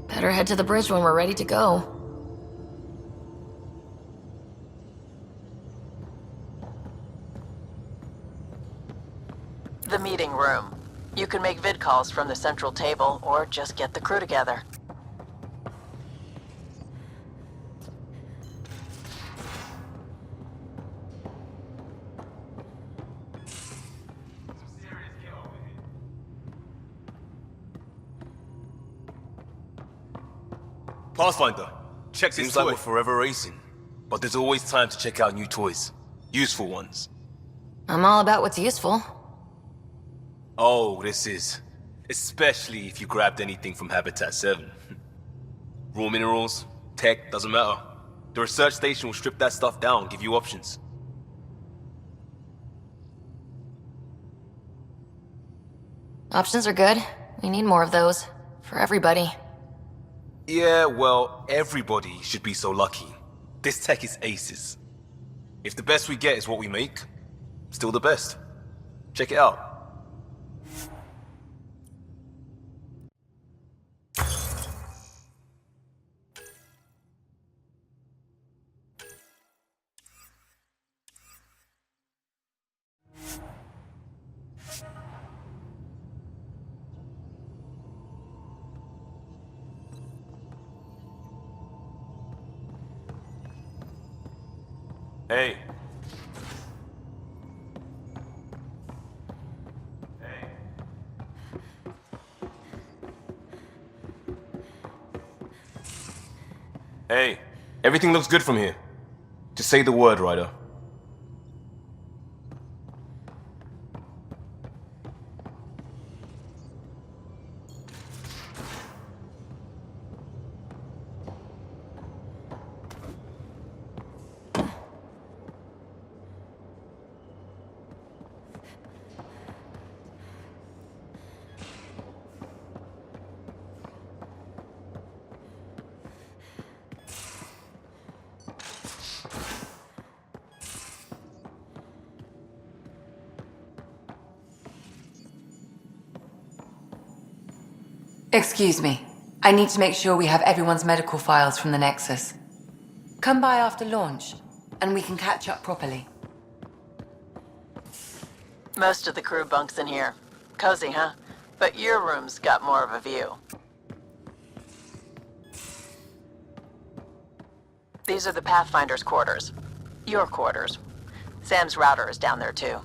D: Better head to the bridge when we're ready to go.
C: The meeting room. You can make vid calls from the central table, or just get the crew together.
F: Pathfinder, check this
H: Seems
F: toy.
H: like we're forever racing, but there's always time to check out new toys. Useful ones.
D: I'm all about what's useful.
H: Oh, this is. Especially if you grabbed anything from Habitat 7. Raw minerals, tech, doesn't matter. The research station will strip that stuff down, give you options.
D: Options are good. We need more of those. For everybody.
H: Yeah, well, everybody should be so lucky. This tech is aces. If the best we get is what we make, still the best. Check it out.
F: Hey. Hey, everything looks good from here. Just say the word, Ryder.
O: Excuse me. I need to make sure we have everyone's medical files from the Nexus. Come by after launch, and we can catch up properly.
V: Most of the crew bunks in here. Cozy, huh? But your room's got more of a view. These are the Pathfinder's quarters. Your quarters. Sam's router is down there too.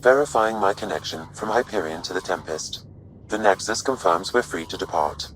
M: Verifying my connection from Hyperion to the Tempest. The Nexus confirms we're free to depart.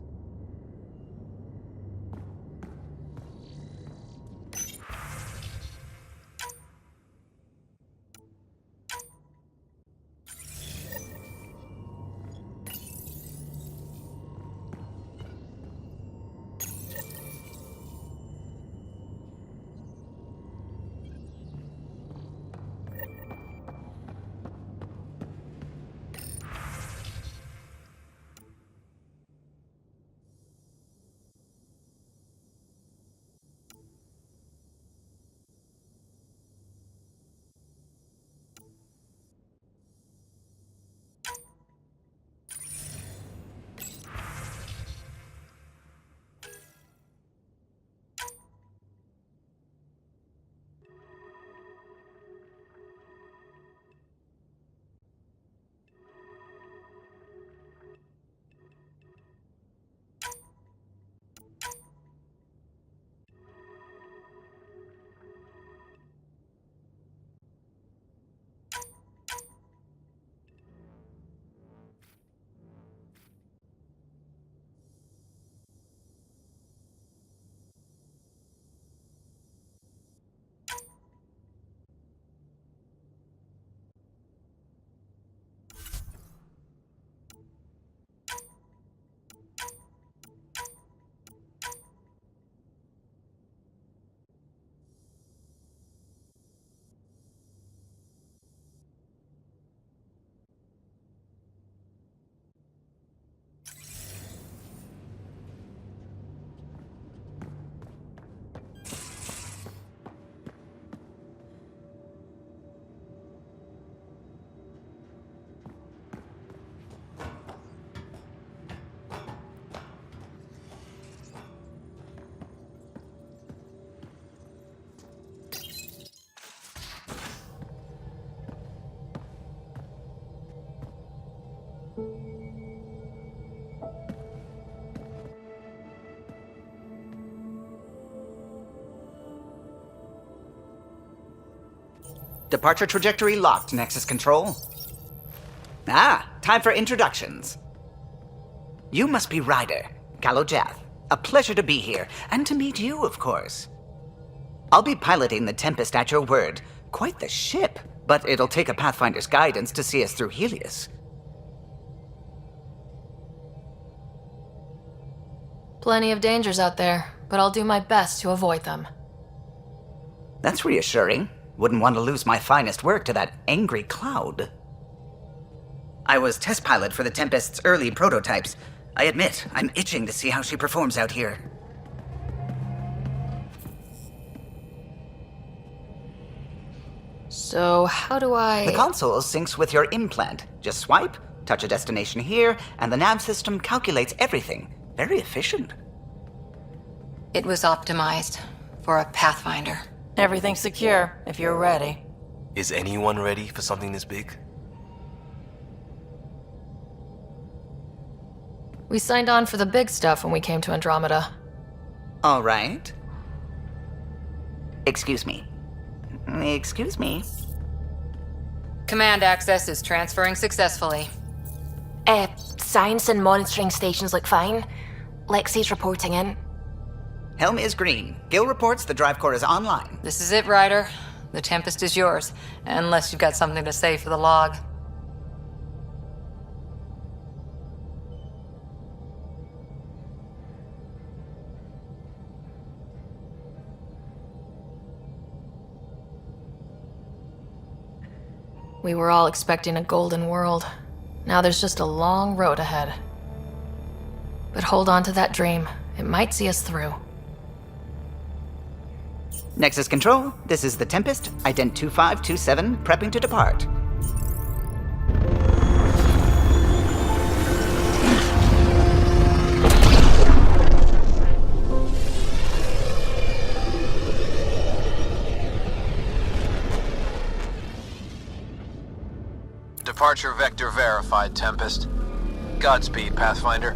A: Departure trajectory locked, Nexus Control. Ah, time for introductions. You must be Ryder, Kalojath. A pleasure to be here, and to meet you, of course. I'll be piloting the Tempest at your word. Quite the ship, but it'll take a Pathfinder's guidance to see us through Helios.
D: Plenty of dangers out there, but I'll do my best to avoid them.
A: That's reassuring. Wouldn't want to lose my finest work to that angry cloud. I was test pilot for the Tempest's early prototypes. I admit, I'm itching to see how she performs out here.
D: So, how do I...
A: The console syncs with your implant. Just swipe, touch a destination here, and the nav system calculates everything. Very efficient.
E: It was optimized for a Pathfinder.
C: Everything's secure, if you're ready.
F: Is anyone ready for something this big?
D: We signed on for the big stuff when we came to Andromeda.
A: All right. Excuse me. Excuse me.
E: Command access is transferring successfully.
Q: Science and monitoring stations look fine. Lexi's reporting in.
A: Helm is green. Gil reports the drive core is online.
E: This is it, Ryder. The Tempest is yours, unless you've got something to say for the log.
D: We were all expecting a golden world. Now there's just a long road ahead. But hold on to that dream. It might see us through.
A: Nexus Control, this is the Tempest, Ident 2527, prepping to depart.
V: Departure vector verified, Tempest. Godspeed, Pathfinder.